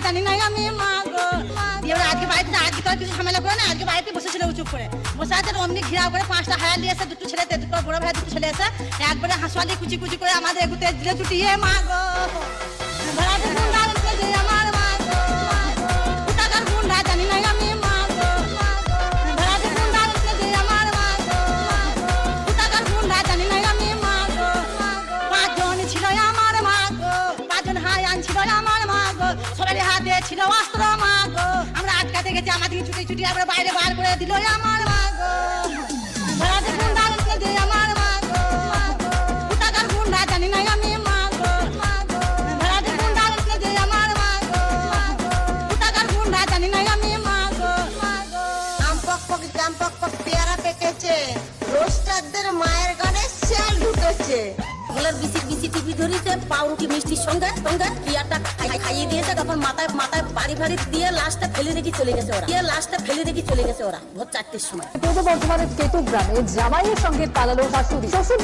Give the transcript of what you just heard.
জানি না আমি মা গো। দিয়ে এবার আজকে বাড়িতে আজকে তো কিছু ঝামেলা করে না, আজকে বাড়িতে বসেছিল চুপ করে বসে আছে। অমনি ঘিরাও করে 5টা হায়ার দিয়ে এসে দুটো ছেলেতে, দুটো বড় ভাই দুটো ছেলে এসে একবারে হাসুয়ালি কুচি কুচি করে আমাদের এগুতে দিলে চুটিয়ে মা গো। ভাড়াতে গুন্ডা আনতে যে আমার মা গো, টাকার গুন্ডা জানি না আমি মা গো। ভাড়াতে গুন্ডা আনতে যে আমার মা গো, টাকার গুন্ডা জানি না আমি মা গো। 5 জন ছিল আমার মা গো, 5 জন হায়ান ছিল আমার মা গো। সবারই হাতে ছিল অস্ত্র মা গো। আমরা আটকাতে গেছি, আমাদের ছুটি ছুটি আমরা বাইরে বার করে দিল আমার মা গো। ভাড়াতে গুন্ডা আনতে যে আমার মা গো, টাকার গুন্ডা জানি না আমি মা গো। ভাড়াতে গুন্ডা আনতে যে আমার মা গো, টাকার গুন্ডা জানি না আমি মা গো। আম পক পক জাম পক পক পেয়ারা পেকেছে, রোস্টারদের মায়ের গানে শেল ঢুকেছে। ওগুলোর বিসি বিসি টিভি ধরিতে পাউরুটি মিষ্টির সঙ্গে সঙ্গে পিয়ারটা খাইয়ে দিয়েছে। তারপর মাথায় মাথায় বাড়ি বাড়ি দিয়ে লাশটা ফেলে রেখে চলে গেছে ওরা, লাশটা ফেলে রেখে চলে গেছে ওরা ভোর 4টের সময়। পূর্ব বর্ধমানের কেতু গ্রামে জামাইয়ের সঙ্গে পালালো শাশুড়ি। শ্বশুর